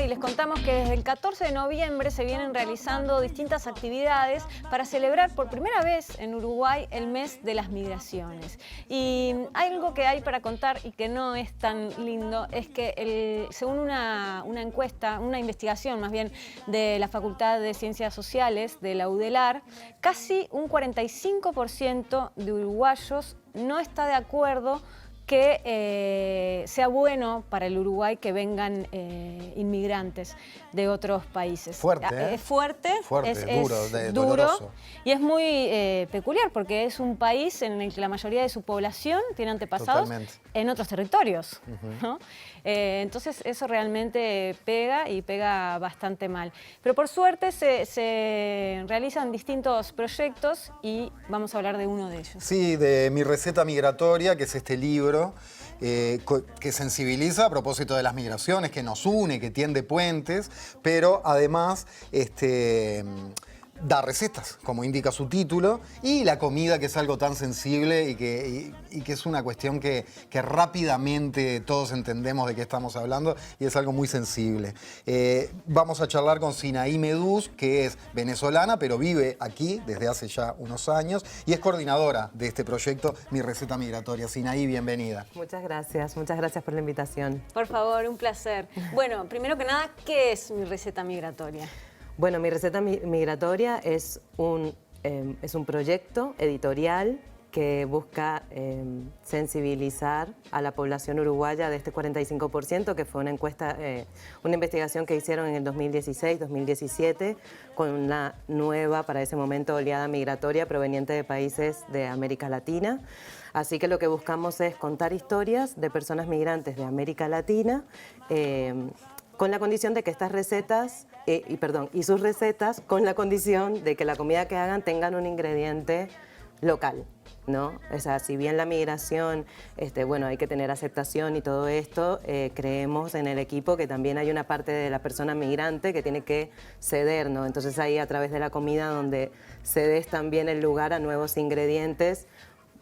y les contamos que desde el 14 de noviembre se vienen realizando distintas actividades para celebrar por primera vez en Uruguay el mes de las migraciones. Y algo que hay para contar y que no es tan lindo es que según una encuesta, una investigación más bien de la Facultad de Ciencias Sociales de la UDELAR, casi un 45% de uruguayos no está de acuerdo que sea bueno para el Uruguay que vengan inmigrantes de otros países. Fuerte, ¿eh? Es fuerte, es duro, duro doloroso. y es muy peculiar porque es un país en el que la mayoría de su población tiene antepasados Totalmente. en otros territorios, ¿no? Entonces eso realmente pega y pega bastante mal. Pero por suerte se realizan distintos proyectos y vamos a hablar de uno de ellos. Sí, de Mi Receta Migratoria, que es este libro que sensibiliza a propósito de las migraciones, que nos une, que tiende puentes, pero además da recetas, como indica su título, y la comida, que es algo tan sensible y que es una cuestión que rápidamente todos entendemos de qué estamos hablando y es algo muy sensible. Vamos a charlar con Sinaí Medús, que es venezolana, pero vive aquí desde hace ya unos años y es coordinadora de este proyecto Mi Receta Migratoria. Sinaí, bienvenida. Muchas gracias por la invitación. Por favor, un placer. Bueno, primero que nada, ¿qué es Mi Receta Migratoria? Bueno, Mi Receta Migratoria es un proyecto editorial que busca sensibilizar a la población uruguaya de este 45%, que fue una encuesta, una investigación que hicieron en el 2016-2017 con una nueva, para ese momento, oleada migratoria proveniente de países de América Latina. Así que lo que buscamos es contar historias de personas migrantes de América Latina, con la condición de que estas recetas, y sus recetas, con la condición de que la comida que hagan tengan un ingrediente local, ¿no? O sea, si bien la migración, bueno, hay que tener aceptación y todo esto, creemos en el equipo que también hay una parte de la persona migrante que tiene que ceder, ¿no? Entonces ahí a través de la comida donde cedes también el lugar a nuevos ingredientes,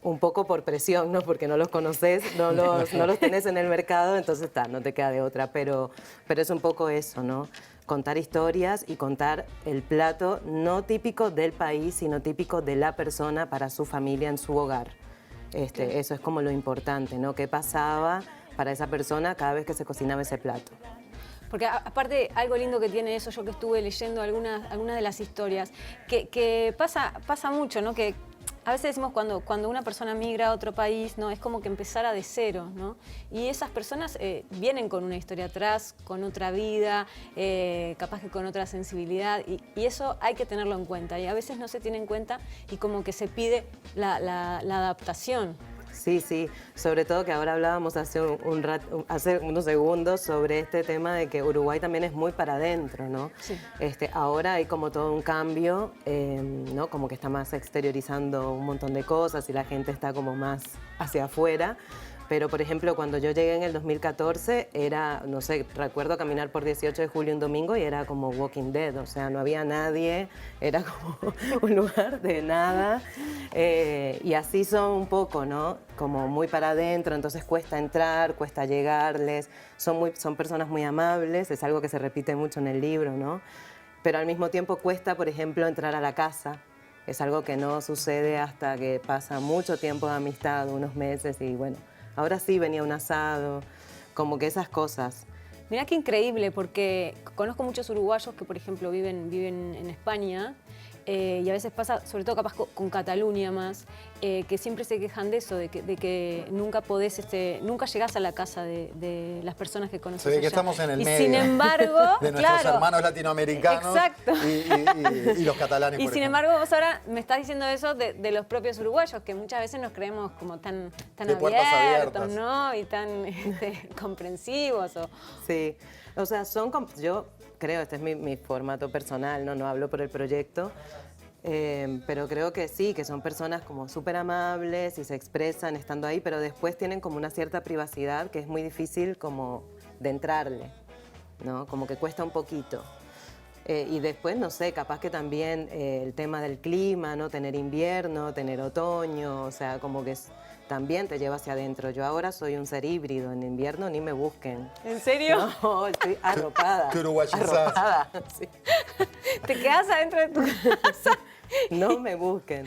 un poco por presión, ¿no? Porque no los conoces, no los tenés en el mercado, entonces no te queda de otra, pero es un poco eso, ¿no? Contar historias y contar el plato no típico del país, sino típico de la persona para su familia en su hogar. Eso es como lo importante, ¿no? ¿Qué pasaba para esa persona cada vez que se cocinaba ese plato? Porque aparte, algo lindo que tiene eso, yo que estuve leyendo algunas de las historias, que pasa mucho, ¿no? Que a veces decimos cuando una persona migra a otro país, ¿no? Es como que empezara de cero, ¿no? Y esas personas vienen con una historia atrás, con otra vida, capaz que con otra sensibilidad, y eso hay que tenerlo en cuenta. Y a veces no se tiene en cuenta y como que se pide la adaptación. Sí, sí, sobre todo que ahora hablábamos hace unos segundos sobre este tema de que Uruguay también es muy para adentro, ¿no? Sí. Ahora hay como todo un cambio, ¿no? Como que está más exteriorizando un montón de cosas y la gente está como más hacia afuera. Pero, por ejemplo, cuando yo llegué en el 2014, era, no sé, recuerdo caminar por 18 de julio un domingo y era como Walking Dead, o sea, no había nadie, era como un lugar de nada. Y así son un poco, ¿no? Como muy para adentro, entonces cuesta entrar, cuesta llegarles, son personas muy amables, es algo que se repite mucho en el libro, ¿no? Pero al mismo tiempo cuesta, por ejemplo, entrar a la casa. Es algo que no sucede hasta que pasa mucho tiempo de amistad, unos meses, y bueno, ahora sí venía un asado, como que esas cosas. Mirá qué increíble, porque conozco muchos uruguayos que, por ejemplo, viven en España, y a veces pasa, sobre todo capaz con Cataluña más, que siempre se quejan de eso, de que nunca podés, nunca llegás a la casa de las personas que conoces. Se ve que allá. estamos en el y medio sin embargo, de nuestros claro, hermanos latinoamericanos. Exacto. Y los catalanes, Y por sin ejemplo. embargo, vos ahora me estás diciendo eso de los propios uruguayos, que muchas veces nos creemos como tan De puertas abiertos, abiertas. ¿no? Y tan comprensivos. Sí, o sea, yo creo, este es mi formato personal, no hablo por el proyecto, pero creo que sí, que son personas como súper amables y se expresan estando ahí, pero después tienen como una cierta privacidad que es muy difícil como de entrarle, ¿no? Como que cuesta un poquito. Y después, no sé, capaz que también el tema del clima, ¿no? Tener invierno, tener otoño, o sea, como que también te lleva hacia adentro. Yo ahora soy un ser híbrido, en invierno ni me busquen. ¿En serio? No, estoy arropada. Qué uruguayizás. Arropada, sí. ¿Te quedas adentro de tu casa? No me busquen.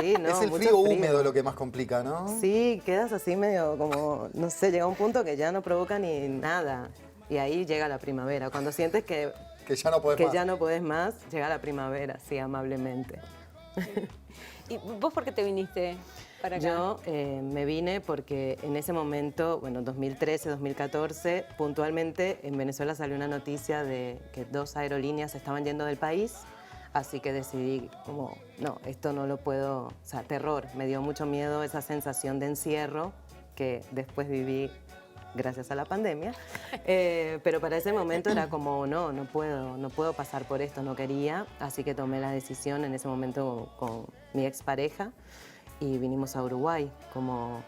Sí, no, Es el mucho frío húmedo lo que más complica, ¿no? Sí, quedas así medio como, no sé, llega un punto que ya no provoca ni nada. Y ahí llega la primavera. Cuando sientes que ya no podés más. ya no podés más, llega la primavera, sí, amablemente. ¿Y vos por qué te viniste para acá? Yo me vine porque en ese momento, bueno, 2013, 2014, puntualmente en Venezuela salió una noticia de que 2 aerolíneas estaban yendo del país, así que decidí como, no, esto no lo puedo, o sea, terror, me dio mucho miedo esa sensación de encierro que después viví gracias a la pandemia, pero para ese momento era como, no puedo pasar por esto, no quería, así que tomé la decisión en ese momento con mi expareja y vinimos a Uruguay como...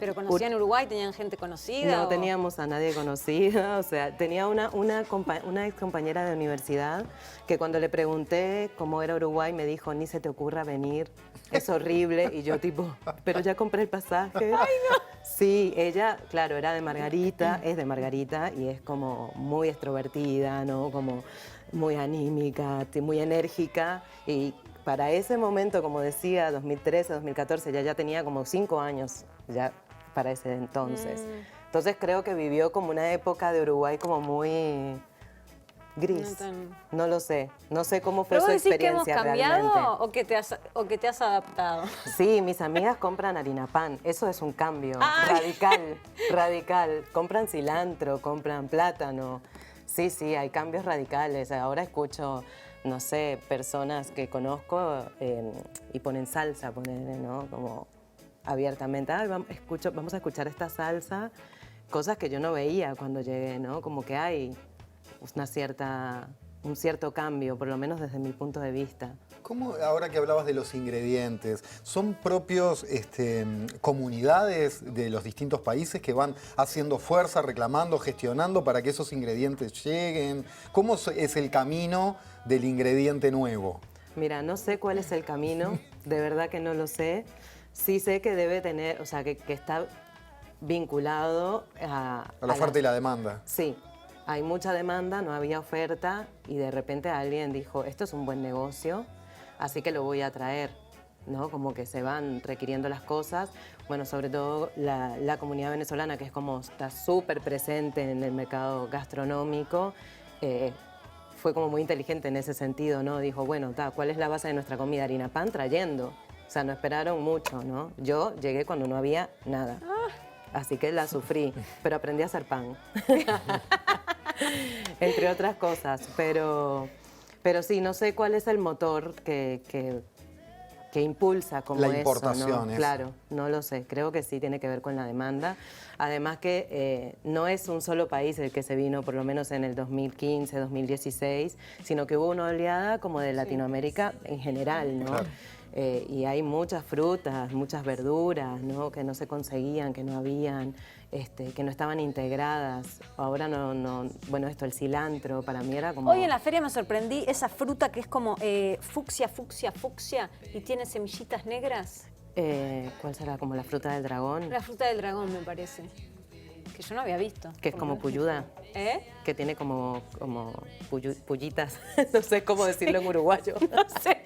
¿Pero conocían Uruguay? ¿Tenían gente conocida? No teníamos a nadie conocida, o sea, tenía una ex compañera de universidad que cuando le pregunté cómo era Uruguay me dijo, ni se te ocurra venir, es horrible, y yo tipo, pero ya compré el pasaje. ¡Ay, no! Sí, ella, claro, era de Margarita, es de Margarita y es como muy extrovertida, ¿no? Como muy anímica, muy enérgica, y para ese momento, como decía, 2013, 2014, ya tenía como 5 años ya para ese entonces. Entonces creo que vivió como una época de Uruguay como muy gris. No lo sé, no sé cómo fue ¿Pero su vos decís que hemos experiencia cambiado realmente. o que te has adaptado? Sí, mis amigas compran harina pan, eso es un cambio radical, radical. Compran cilantro, compran plátano. Sí, hay cambios radicales. Ahora escucho, no sé, personas que conozco y ponen salsa, ¿no? Como abiertamente, vamos a escuchar esta salsa, cosas que yo no veía cuando llegué, ¿no? Como que hay un cierto cambio, por lo menos desde mi punto de vista. ¿Cómo, ahora que hablabas de los ingredientes, son propios comunidades de los distintos países que van haciendo fuerza, reclamando, gestionando para que esos ingredientes lleguen? ¿Cómo es el camino del ingrediente nuevo? Mira, no sé cuál es el camino, de verdad que no lo sé. Sí sé que debe tener, o sea, que está vinculado a la oferta y la demanda. Sí, hay mucha demanda, no había oferta y de repente alguien dijo, esto es un buen negocio, así que lo voy a traer, ¿no? Como que se van requiriendo las cosas. Bueno, sobre todo la comunidad venezolana, que es como está súper presente en el mercado gastronómico, fue como muy inteligente en ese sentido, ¿no? Dijo, bueno, ¿cuál es la base de nuestra comida? Harina pan, trayendo. O sea, no esperaron mucho, ¿no? Yo llegué cuando no había nada. Así que la sufrí, pero aprendí a hacer pan. Entre otras cosas. Pero sí, no sé cuál es el motor que impulsa como la eso, importación, ¿no? Claro, no lo sé. Creo que sí tiene que ver con la demanda. Además que no es un solo país el que se vino, por lo menos en el 2015, 2016, sino que hubo una oleada como de Latinoamérica en general, ¿no? Claro. Y hay muchas frutas, muchas verduras, ¿no? Que no se conseguían, que no habían, que no estaban integradas. Ahora no, bueno, el cilantro para mí era como... Hoy en la feria me sorprendí esa fruta que es como fucsia y tiene semillitas negras. ¿Cuál será? ¿Como la fruta del dragón? La fruta del dragón, me parece. Que yo no había visto. Que es como puyuda. ¿Eh? Que tiene como pullitas. No sé cómo decirlo en uruguayo. No sé.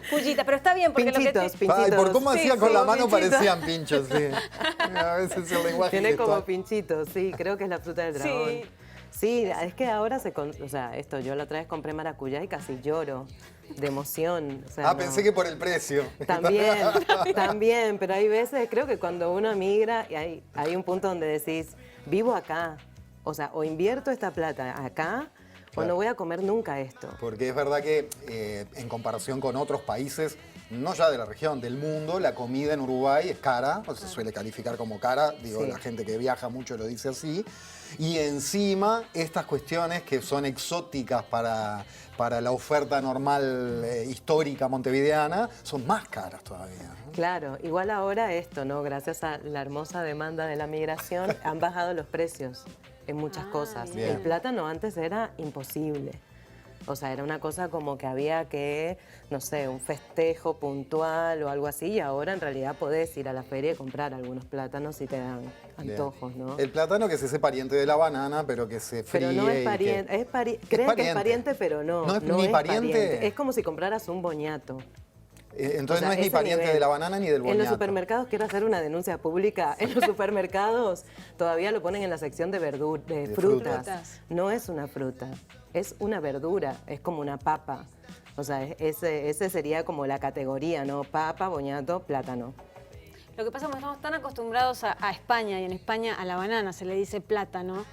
Pullita, pero está bien porque pinchitos, lo que... pinchitos. Ay, por cómo hacía con la mano pinchitos. parecían pinchos, sí. A veces el lenguaje Tiene gestual. como pinchitos, sí, creo que es la fruta del dragón. Sí. Sí, es que ahora o sea, yo la otra vez compré maracuyá y casi lloro de emoción. O sea, Pensé que por el precio. También, pero hay veces, creo que cuando uno migra, y hay un punto donde decís, vivo acá, o sea, o invierto esta plata acá, o no voy a comer nunca esto. Porque es verdad que en comparación con otros países, no ya de la región, del mundo, la comida en Uruguay es cara, o se suele calificar como cara, digo, Sí. La gente que viaja mucho lo dice así, y encima estas cuestiones que son exóticas para la oferta normal histórica montevideana, son más caras todavía, ¿no? Claro, igual ahora esto, ¿no? Gracias a la hermosa demanda de la migración, han bajado los precios en muchas cosas. bien. El plátano antes era imposible. O sea, era una cosa como que había que, no sé, un festejo puntual o algo así, y ahora en realidad podés ir a la feria y comprar algunos plátanos si te dan antojos, ¿no? El plátano que es ese pariente de la banana, pero que se fríe. Pero no es y pariente, que... creen que es pariente, pero no. ¿No es no ni es pariente? Es como si compraras un boñato. Entonces O sea, no es ni ese pariente nivel. de la banana ni del boñato. En los supermercados, quiero hacer una denuncia pública, en los supermercados todavía lo ponen en la sección de frutas. frutas. No es una fruta, es una verdura, es como una papa. O sea, ese sería como la categoría, ¿no? Papa, boñato, plátano. Lo que pasa es que estamos tan acostumbrados a España, y en España a la banana se le dice plátano,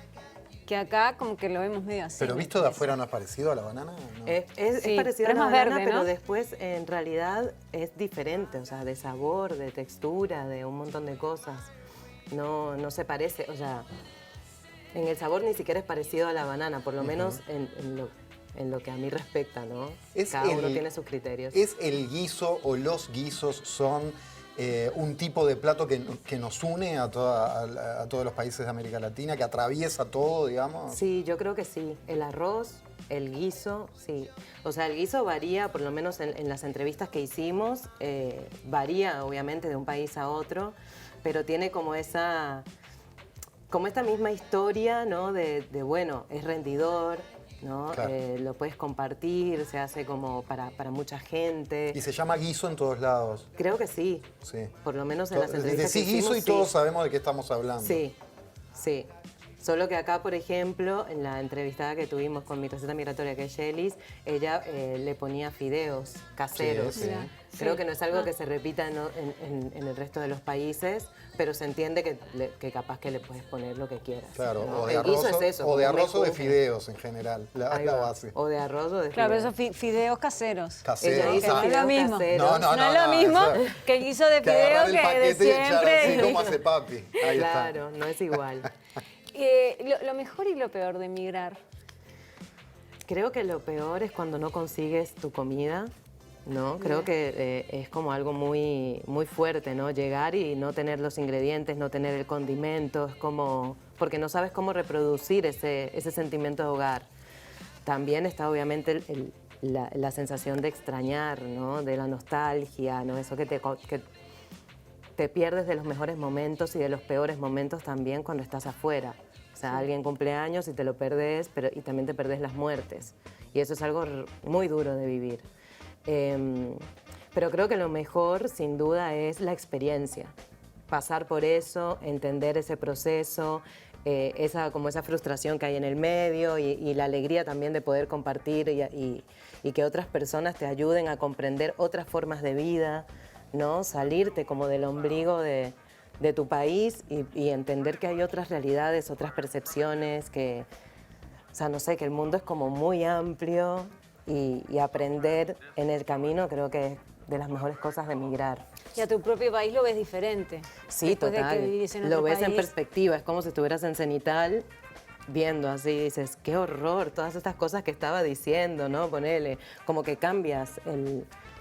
que acá como que lo vemos medio así. Pero me visto de parece. afuera no es parecido a la banana. ¿No? Es Sí, parecido pero a es la más banana, verde, ¿no? pero después en realidad es diferente, o sea, de sabor, de textura, de un montón de cosas. No se parece, o sea, en el sabor ni siquiera es parecido a la banana, por lo menos en lo que a mí respecta, ¿no? Cada uno tiene sus criterios. ¿Es el guiso o los guisos son un tipo de plato que nos une a todos los países de América Latina, que atraviesa todo, digamos? Sí, yo creo que sí. El arroz, el guiso, sí. O sea, el guiso varía, por lo menos en las entrevistas que hicimos, varía obviamente de un país a otro, pero tiene como esta misma historia, ¿no? De bueno, es rendidor, ¿no? Claro. Lo puedes compartir, se hace como para mucha gente. Y se llama guiso en todos lados. Creo que sí, Sí. por lo menos en las entrevistas que Decís hicimos. guiso y sí. todos sabemos de qué estamos hablando. Sí, sí. Solo que acá, por ejemplo, en la entrevistada que tuvimos con Mi Receta Migratoria, que es Yelis, ella le ponía fideos caseros. Sí, sí. Creo Sí. que no es algo que se repita en el resto de los países, pero se entiende que capaz que le puedes poner lo que quieras. Claro, ¿no? o de El guiso arroz, es eso, o de como un arroz o de mejunje. fideos en general, Ahí la va. base. O de arroz o de Claro, pero fideos. esos fideos caseros. Casero. Ella hizo Que no es lo fideos mismo. caseros. No, No es lo mismo eso- que el guiso de Que fideo agarrar el que de paquete y echar así siempre. como hace papi. Ahí Claro, no es igual. Lo mejor y lo peor de emigrar. Creo que lo peor es cuando no consigues tu comida, ¿no? Creo que es como algo muy, muy fuerte, ¿no? Llegar y no tener los ingredientes, no tener el condimento, es como... porque no sabes cómo reproducir ese sentimiento de hogar. También está obviamente la sensación de extrañar, ¿no? De la nostalgia, ¿no? Eso que te pierdes de los mejores momentos y de los peores momentos también cuando estás afuera. O sea, alguien cumple años y te lo perdés, y también te perdés las muertes. Y eso es algo muy duro de vivir. Pero creo que lo mejor, sin duda, es la experiencia. Pasar por eso, entender ese proceso, como esa frustración que hay en el medio y la alegría también de poder compartir y que otras personas te ayuden a comprender otras formas de vida, ¿no? Salirte como del ombligo de tu país y entender que hay otras realidades, otras percepciones, o sea, no sé, que el mundo es como muy amplio y aprender en el camino creo que es de las mejores cosas de emigrar. Y a tu propio país lo ves diferente. Sí, después total. De que vivís en Lo otro ves en país. perspectiva, es como si estuvieras en cenital viendo así, dices, qué horror, todas estas cosas que estaba diciendo, ¿no? Ponele, como que cambias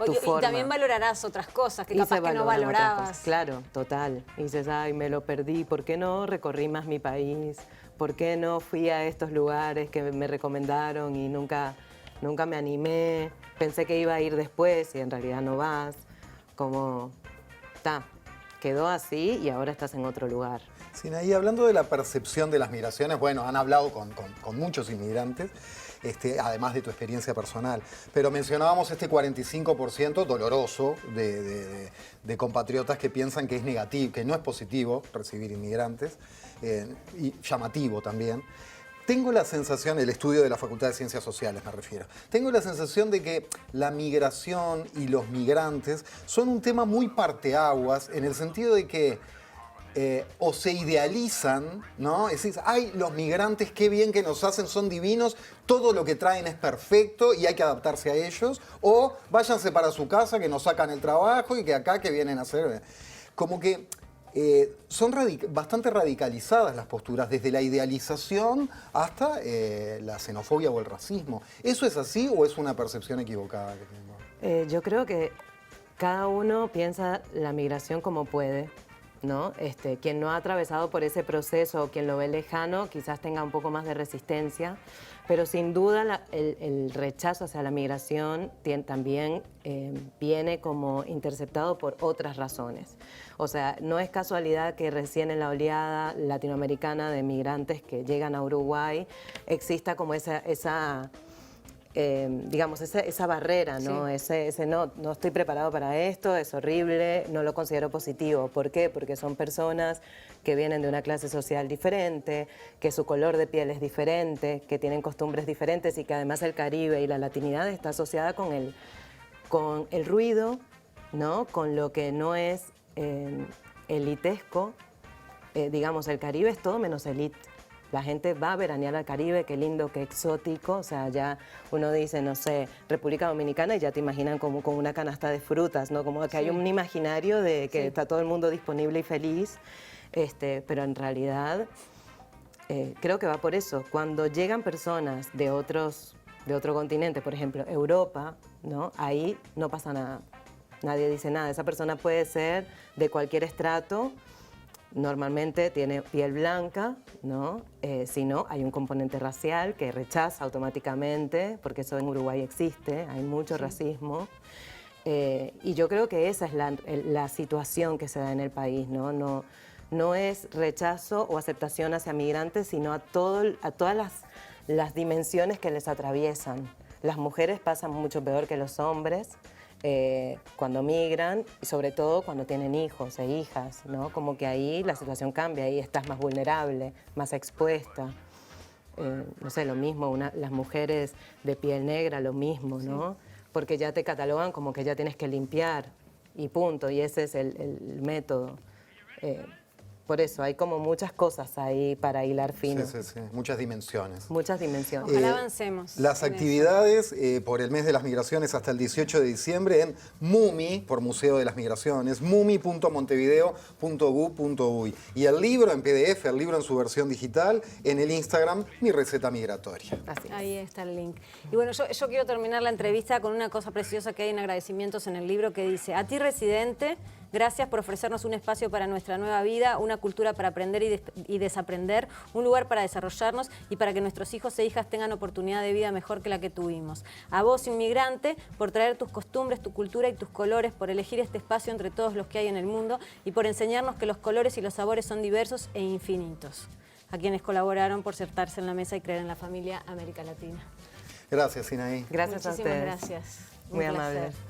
tu forma. Y también valorarás otras cosas que Y capaz se que no valoran otras valorabas. cosas. Claro, total. Y dices, ay, me lo perdí, ¿por qué no recorrí más mi país? ¿Por qué no fui a estos lugares que me recomendaron y nunca me animé? Pensé que iba a ir después y en realidad no vas. Como, quedó así y ahora estás en otro lugar. Sinaí, hablando de la percepción de las migraciones, bueno, han hablado con muchos inmigrantes, además de tu experiencia personal, pero mencionábamos este 45% doloroso de compatriotas que piensan que es negativo, que no es positivo recibir inmigrantes, y llamativo también. Tengo la sensación, el estudio de la Facultad de Ciencias Sociales me refiero, tengo la sensación de que la migración y los migrantes son un tema muy parteaguas en el sentido de que o se idealizan, ¿no? Es decir, ay, los migrantes, qué bien que nos hacen, son divinos, todo lo que traen es perfecto y hay que adaptarse a ellos, o váyanse para su casa que nos sacan el trabajo y que acá que vienen a hacer. Como que son bastante radicalizadas las posturas, desde la idealización hasta la xenofobia o el racismo. ¿Eso es así o es una percepción equivocada que tengo? Yo creo que cada uno piensa la migración como puede. ¿no? Quien no ha atravesado por ese proceso o quien lo ve lejano quizás tenga un poco más de resistencia, pero sin duda el rechazo hacia la migración también viene como interceptado por otras razones. O sea, no es casualidad que recién en la oleada latinoamericana de migrantes que llegan a Uruguay exista como digamos, esa barrera, ¿no? Sí. Ese no estoy preparado para esto, es horrible, no lo considero positivo. ¿Por qué? Porque son personas que vienen de una clase social diferente, que su color de piel es diferente, que tienen costumbres diferentes y que además el Caribe y la latinidad está asociada con el ruido, ¿no? Con lo que no es elitesco. Digamos, el Caribe es todo menos elite. La gente va a veranear al Caribe, qué lindo, qué exótico. O sea, ya uno dice, no sé, República Dominicana y ya te imaginan como con una canasta de frutas, ¿no? Como que hay un imaginario de que está todo el mundo disponible y feliz. Pero en realidad creo que va por eso. Cuando llegan personas de otro continente, por ejemplo, Europa, ¿no? Ahí no pasa nada. Nadie dice nada. Esa persona puede ser de cualquier estrato. Normalmente tiene piel blanca, ¿no? Si no, hay un componente racial que rechaza automáticamente, porque eso en Uruguay existe, hay mucho racismo. Y yo creo que esa es la situación que se da en el país, ¿no? No es rechazo o aceptación hacia migrantes, sino a todas las dimensiones que les atraviesan. Las mujeres pasan mucho peor que los hombres. Cuando migran y sobre todo cuando tienen hijos e hijas, ¿no? Como que ahí la situación cambia, ahí estás más vulnerable, más expuesta. No sé, lo mismo, las mujeres de piel negra, lo mismo, ¿no? Porque ya te catalogan como que ya tienes que limpiar y punto, y ese es el método. Por eso, hay como muchas cosas ahí para hilar fino. Sí, sí, sí, muchas dimensiones. Muchas dimensiones. Ojalá avancemos. Las actividades por el mes de las migraciones hasta el 18 de diciembre en MUMI, por Museo de las Migraciones, mumi.montevideo.gov.uy. Y el libro en PDF, el libro en su versión digital, en el Instagram, Mi Receta Migratoria. Así es. Ahí está el link. Y bueno, yo quiero terminar la entrevista con una cosa preciosa que hay en agradecimientos en el libro que dice: a ti, residente, gracias por ofrecernos un espacio para nuestra nueva vida, una cultura para aprender y desaprender, un lugar para desarrollarnos y para que nuestros hijos e hijas tengan oportunidad de vida mejor que la que tuvimos. A vos, inmigrante, por traer tus costumbres, tu cultura y tus colores, por elegir este espacio entre todos los que hay en el mundo y por enseñarnos que los colores y los sabores son diversos e infinitos. A quienes colaboraron por sentarse en la mesa y creer en la familia América Latina. Gracias, Sinaí. Gracias a Muchísimas ustedes. gracias. Un Muy placer. amable.